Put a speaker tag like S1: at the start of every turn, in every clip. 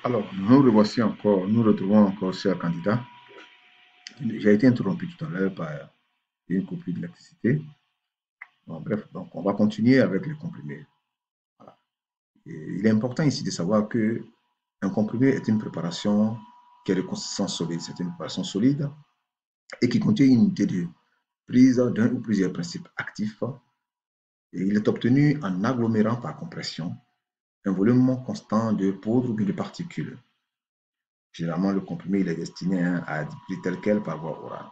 S1: Alors, nous retrouvons encore, chers candidats. J'ai été interrompu tout à l'heure par une coupure d'électricité. Bon, bref, donc on va continuer avec les comprimés. Voilà. Et il est important ici de savoir que un comprimé est une préparation qui est de consistance solide. C'est une préparation solide et qui contient une unité de prise d'un ou plusieurs principes actifs. Et il est obtenu en agglomérant par compression un volume constant de poudre ou de particules. Généralement, le comprimé il est destiné à être pris tel quel par voie orale.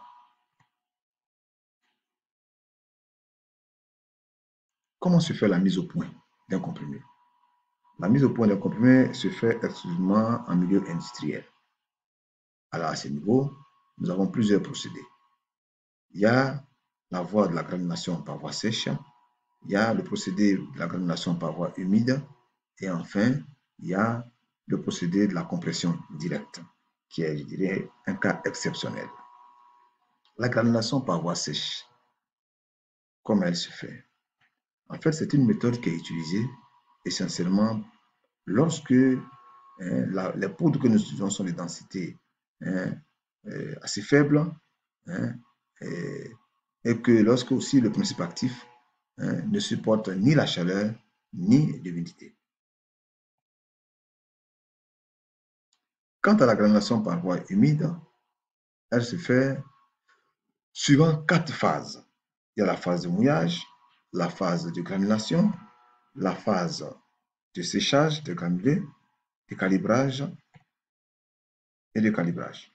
S1: Comment se fait la mise au point d'un comprimé? La mise au point d'un comprimé se fait exclusivement en milieu industriel. Alors à ce niveau, nous avons plusieurs procédés. Il y a la voie de la granulation par voie sèche, il y a le procédé de la granulation par voie humide, et enfin, il y a le procédé de la compression directe, qui est, je dirais, un cas exceptionnel. La granulation par voie sèche, comment elle se fait? En fait, c'est une méthode qui est utilisée essentiellement lorsque les poudres que nous utilisons sont des densités hein, assez faibles hein, et, et que lorsque aussi le principe actif ne supporte ni la chaleur ni l'humidité. Quant à la granulation par voie humide, elle se fait suivant 4 phases. Il y a la phase de mouillage, la phase de granulation, la phase de séchage de granulés, de calibrage et de calibrage.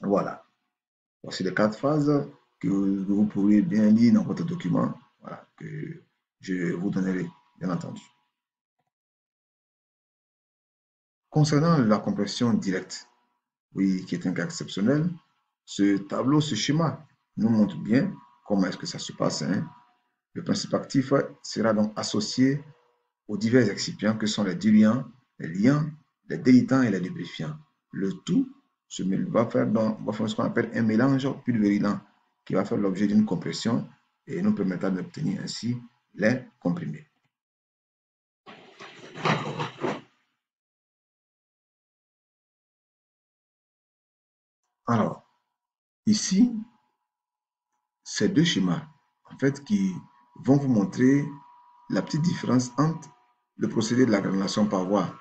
S1: Voilà. Voici les 4 phases que vous pourrez bien lire dans votre document, voilà, que je vous donnerai, bien entendu. Concernant la compression directe, oui, qui est un cas exceptionnel, ce tableau, ce schéma nous montre bien comment est-ce que ça se passe. Hein. Le principe actif sera donc associé aux divers excipients que sont les diluants, les liants, les délitants et les lubrifiants. Le tout va faire ce qu'on appelle un mélange pulvérisant qui va faire l'objet d'une compression et nous permettra d'obtenir ainsi les comprimés. Alors, ici, ces deux schémas, en fait, qui vont vous montrer la petite différence entre le procédé de la granulation par voie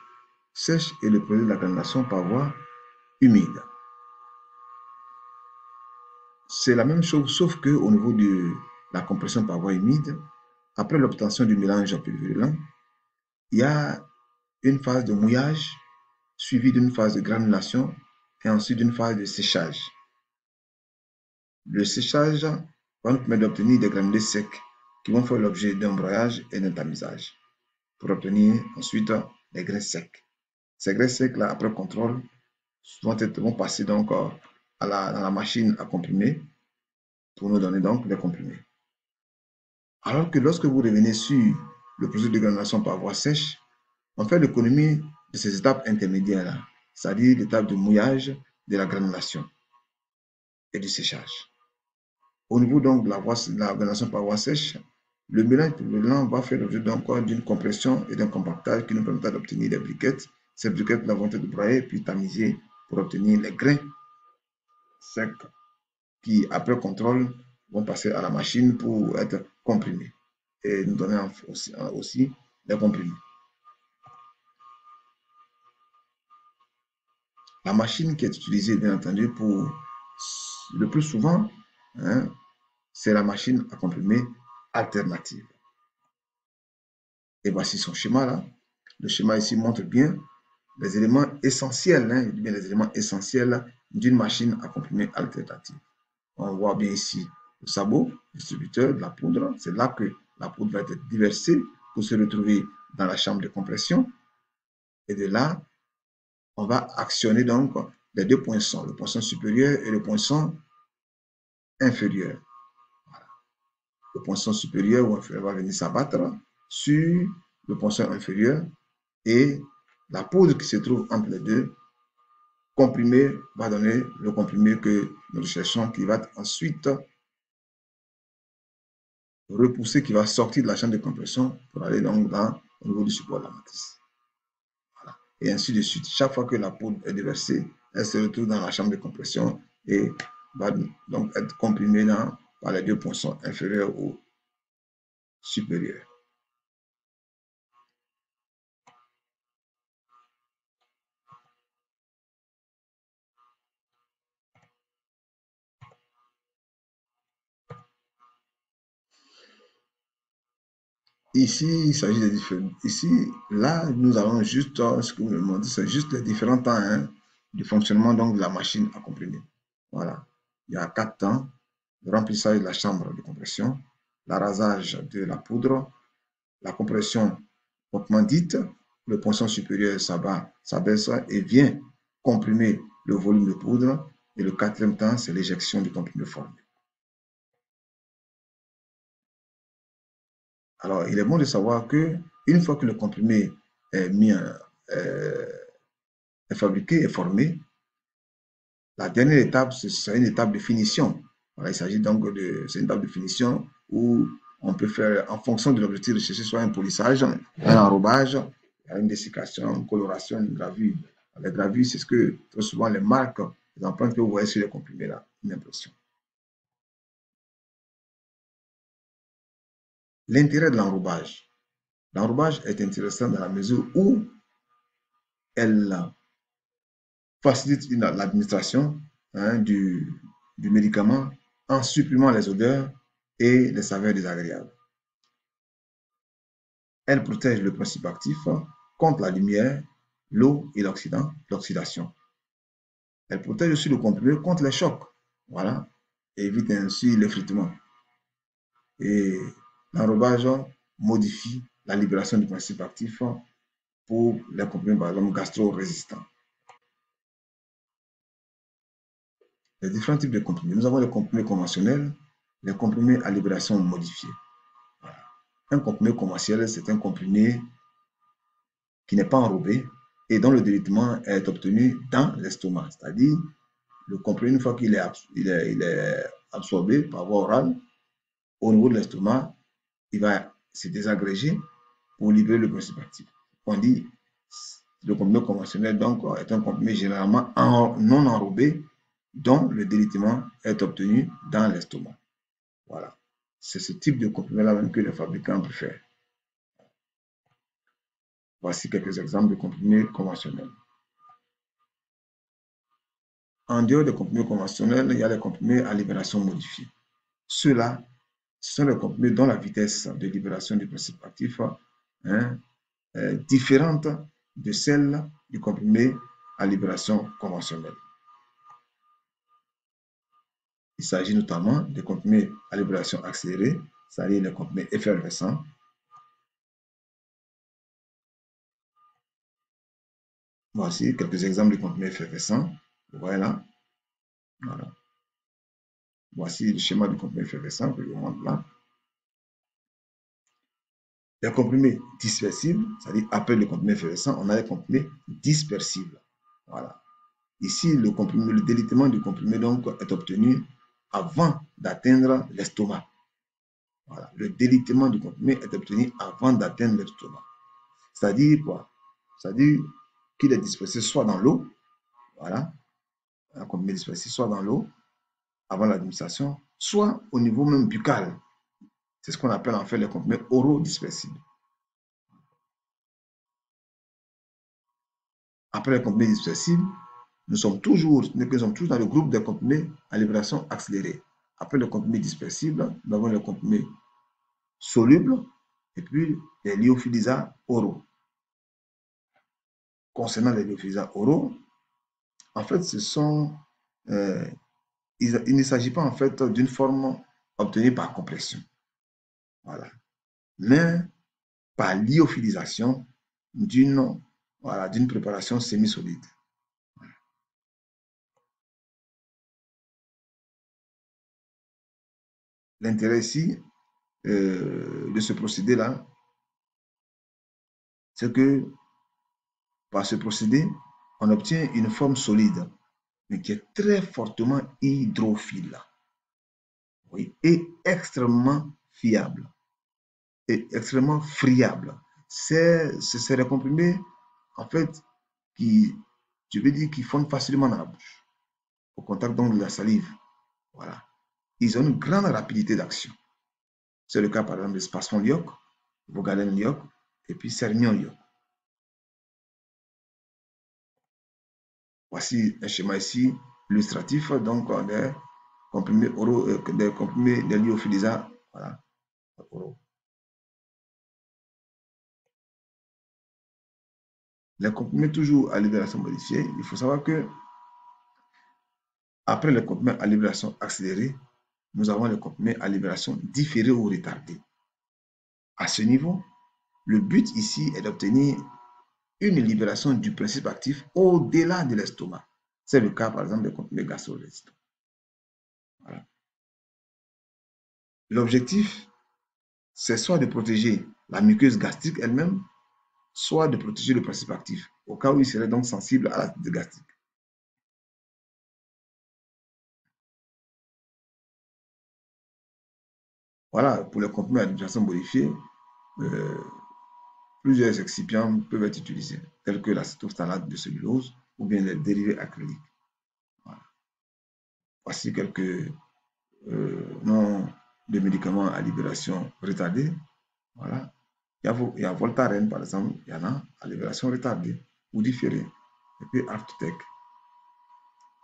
S1: sèche et le procédé de la granulation par voie humide. C'est la même chose, sauf qu'au niveau de la compression par voie humide, après l'obtention du mélange pulvérulent, il y a une phase de mouillage suivie d'une phase de granulation et ensuite d'une phase de séchage. Le séchage va nous permettre d'obtenir des granulés secs qui vont faire l'objet d'un broyage et d'un tamisage pour obtenir ensuite les grains secs. Ces grains secs-là, après contrôle, vont passer donc dans la machine à comprimer pour nous donner donc les comprimés. Alors que lorsque vous revenez sur le processus de granulation par voie sèche, on fait l'économie de ces étapes intermédiaires-là, c'est-à-dire l'étape de mouillage, de la granulation et du séchage. Au niveau donc de la granulation par voie sèche, le mélange pulvérulent va faire l'objet d'une compression et d'un compactage qui nous permettra d'obtenir des briquettes. Ces briquettes vont être broyées puis tamisées pour obtenir les grains secs qui, après contrôle, vont passer à la machine pour être comprimés et nous donner aussi les comprimés. La machine qui est utilisée, bien entendu, pour le plus souvent, hein, c'est la machine à comprimer alternative. Et voici son schéma là. Le schéma ici montre bien les éléments essentiels, hein, bien les éléments essentiels d'une machine à comprimer alternative. On voit bien ici le sabot, distributeur de la poudre. C'est là que la poudre va être déversée pour se retrouver dans la chambre de compression. Et de là, on va actionner donc les deux poinçons, le poinçon supérieur et le poinçon inférieur. Voilà. Le poinçon supérieur ou inférieur va venir s'abattre sur le poinçon inférieur et la poudre qui se trouve entre les deux comprimé va donner le comprimé que nous recherchons qui va ensuite repousser, qui va sortir de la chambre de compression pour aller donc au niveau du support de la matrice. Voilà. et ainsi de suite. Chaque fois que la poudre est déversée, elle se retrouve dans la chambre de compression et va donc être comprimée par les deux poinçons inférieurs ou supérieurs. Ici, il s'agit de différents. Ici, là, nous allons juste, ce que vous me demandez, c'est juste les différents temps du fonctionnement donc, de la machine à comprimer. Voilà. Il y a 4 temps: le remplissage de la chambre de compression, l'arasage de la poudre, la compression proprement dite, le poinçon supérieur s'abaisse et vient comprimer le volume de poudre. Et le 4e temps, c'est l'éjection du comprimé formé. Alors, il est bon de savoir que une fois que le comprimé est est fabriqué, est formé, la dernière étape, c'est une étape de finition. Voilà, il s'agit donc c'est une étape de finition où on peut faire, en fonction de l'objectif recherché, soit un polissage, un enrobage, une dessiccation, une coloration, une gravure. La gravure, c'est ce que très souvent les marques, les empreintes que vous voyez sur les comprimés là, une impression. L'intérêt de l'enrobage. L'enrobage est intéressant dans la mesure où elle facilite l'administration du médicament en supprimant les odeurs et les saveurs désagréables. Elle protège le principe actif contre la lumière, l'eau et l'oxydation. Elle protège aussi le comprimé contre les chocs. Voilà. Et évite ainsi l'effritement. Et l'enrobage modifie la libération du principe actif pour les comprimés, par exemple, gastro-résistants. Les différents types de comprimés. Nous avons les comprimés conventionnels, les comprimés à libération modifiée. Voilà. Un comprimé conventionnel, c'est un comprimé qui n'est pas enrobé et dont le délitement est obtenu dans l'estomac. C'est-à-dire, le comprimé, une fois qu'il est absorbé par voie orale, au niveau de l'estomac, il va se désagréger pour libérer le principe actif. On dit le comprimé conventionnel donc, est un comprimé généralement non enrobé dont le délitement est obtenu dans l'estomac. Voilà. C'est ce type de comprimé-là même que les fabricants préfèrent. Voici quelques exemples de comprimés conventionnels. En dehors des comprimés conventionnels, il y a les comprimés à libération modifiée. Ceux-là, ce sont les comprimés dont la vitesse de libération du principe actif hein, est différente de celle du comprimé à libération conventionnelle. Il s'agit notamment des comprimés à libération accélérée, c'est-à-dire les comprimés effervescents. Voici quelques exemples de comprimés effervescents. Voilà. Voilà. Voici le schéma du comprimé effervescent que je vous montre là. Les comprimés dispersibles, c'est-à-dire après le comprimé effervescent, on a les comprimés dispersibles. Voilà. Ici, le délitement du comprimé donc, est obtenu avant d'atteindre l'estomac. Voilà. Le délitement du comprimé est obtenu avant d'atteindre l'estomac. C'est-à-dire quoi? C'est-à-dire qu'il est dispersé soit dans l'eau, voilà, un comprimé dispersé soit dans l'eau avant l'administration, soit au niveau même buccal. C'est ce qu'on appelle en fait les comprimés oraux dispersibles. Après les comprimés dispersibles, nous sommes toujours dans le groupe des comprimés à libération accélérée. Après le comprimé dispersible, nous avons les comprimés solubles et puis les lyophilisats oraux. Concernant les lyophilisats oraux, en fait, il ne s'agit pas en fait d'une forme obtenue par compression, voilà, mais par lyophilisation d'une préparation semi-solide. L'intérêt ici de ce procédé-là, c'est que par ce procédé, on obtient une forme solide, mais qui est très fortement hydrophile, oui, et extrêmement fiable, et extrêmement friable. C'est des comprimés, en fait, qui, je veux dire, qui fondent facilement dans la bouche, au contact donc de la salive. Voilà. Ils ont une grande rapidité d'action. C'est le cas, par exemple, de Spasmon Lyoc, Vogalen Lyoc, et puis Sermion Lyoc. Voici un schéma ici, illustratif, donc des comprimés oraux, des comprimés des lyophilisats, voilà, oraux. Les comprimés toujours à libération modifiée, il faut savoir que après les comprimés à libération accélérée, nous avons les comprimés à libération différée ou retardée. À ce niveau, le but ici est d'obtenir une libération du principe actif au-delà de l'estomac. C'est le cas, par exemple, des comprimés gastro-résistants. Voilà. L'objectif, c'est soit de protéger la muqueuse gastrique elle-même, soit de protéger le principe actif, au cas où il serait donc sensible à l'acide gastrique. Voilà, pour les comprimés à libération modifiée, euh, plusieurs excipients peuvent être utilisés, tels que l'acétophthalate de cellulose ou bien les dérivés acryliques. Voilà. Voici quelques noms de médicaments à libération retardée. Voilà. Il y a Voltaren, par exemple, il y en a à libération retardée ou différée. Et puis Artotec.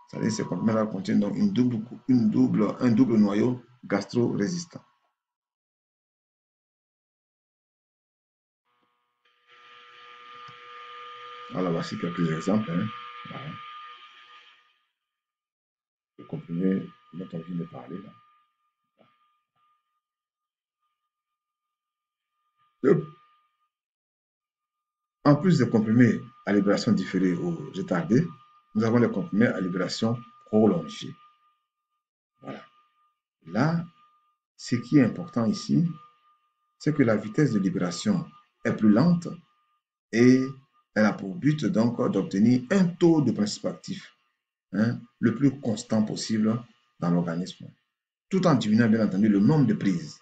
S1: C'est-à-dire ces comprimés-là contiennent donc un double noyau gastro-résistant. Voilà, voici quelques exemples. Hein. Voilà. Le comprimé dont on vient de parler. Là. En plus des comprimés à libération différée ou retardée, nous avons les comprimés à libération prolongée. Voilà. Là, ce qui est important ici, c'est que la vitesse de libération est plus lente et elle a pour but donc d'obtenir un taux de principe actif le plus constant possible dans l'organisme, tout en diminuant bien entendu le nombre de prises.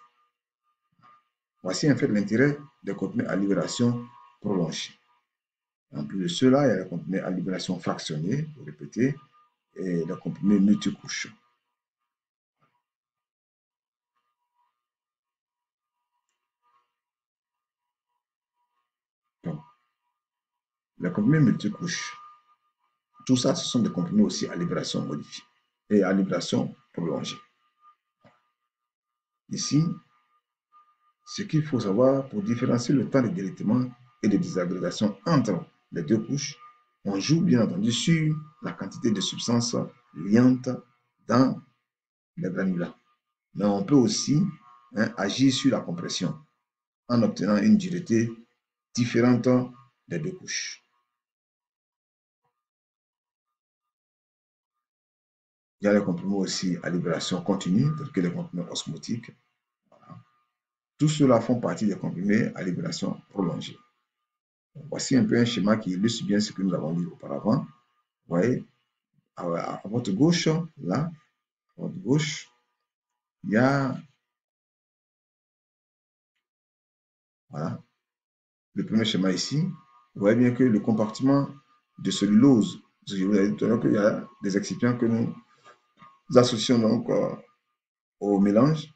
S1: Voici en fait l'intérêt des comprimés à libération prolongée. En plus de cela, il y a les comprimés à libération fractionnée, pour répéter, et les comprimés multicouches. Donc, les comprimés multicouches, tout ça, ce sont des comprimés aussi à libération modifiée et à libération prolongée. Ici, ce qu'il faut savoir pour différencier le temps de délitement et de désagrégation entre les deux couches, on joue bien entendu sur la quantité de substances liantes dans les granulats. Mais on peut aussi agir sur la compression en obtenant une dureté différente des deux couches. Il y a les comprimés aussi à libération continue, tels que les comprimés osmotiques. Voilà. Tout cela font partie des comprimés à libération prolongée. Voici un peu un schéma qui illustre bien ce que nous avons dit auparavant. Vous voyez, à votre gauche, là, à votre gauche, il y a voilà, le premier schéma ici. Vous voyez bien que le compartiment de cellulose, je vous ai dit tout à l'heure qu'il y a des excipients que nous associons donc au mélange.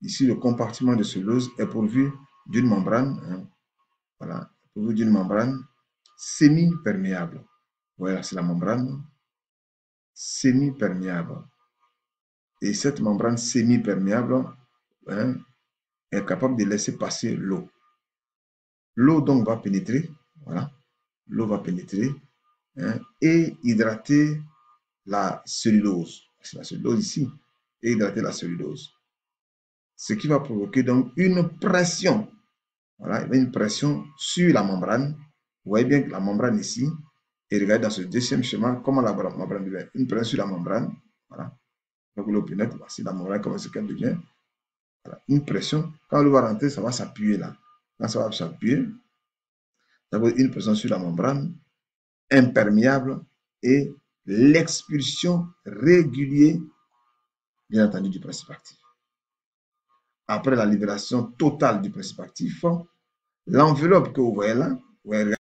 S1: Ici, le compartiment de cellulose est pourvu d'une membrane, voilà, pourvu d'une membrane semi-perméable. Voilà, c'est la membrane semi-perméable. Et cette membrane semi-perméable est capable de laisser passer l'eau. L'eau donc va pénétrer, voilà, l'eau va pénétrer et hydrater la cellulose. C'est la cellulose ici, et hydrater la cellulose. Ce qui va provoquer donc une pression. Voilà, il y a une pression sur la membrane. Vous voyez bien que la membrane ici, et regardez dans ce deuxième schéma, comment la membrane devient. Une pression sur la membrane. Voilà. Donc l'eau pénètre, voici la membrane, comment ce qu'elle devient. Voilà. Une pression. Quand l'eau va rentrer, ça va s'appuyer là. Quand ça va s'appuyer, ça va être une pression sur la membrane imperméable et l'expulsion régulière, bien entendu, du principe actif. Après la libération totale du principe actif, l'enveloppe que vous voyez là, vous voyez,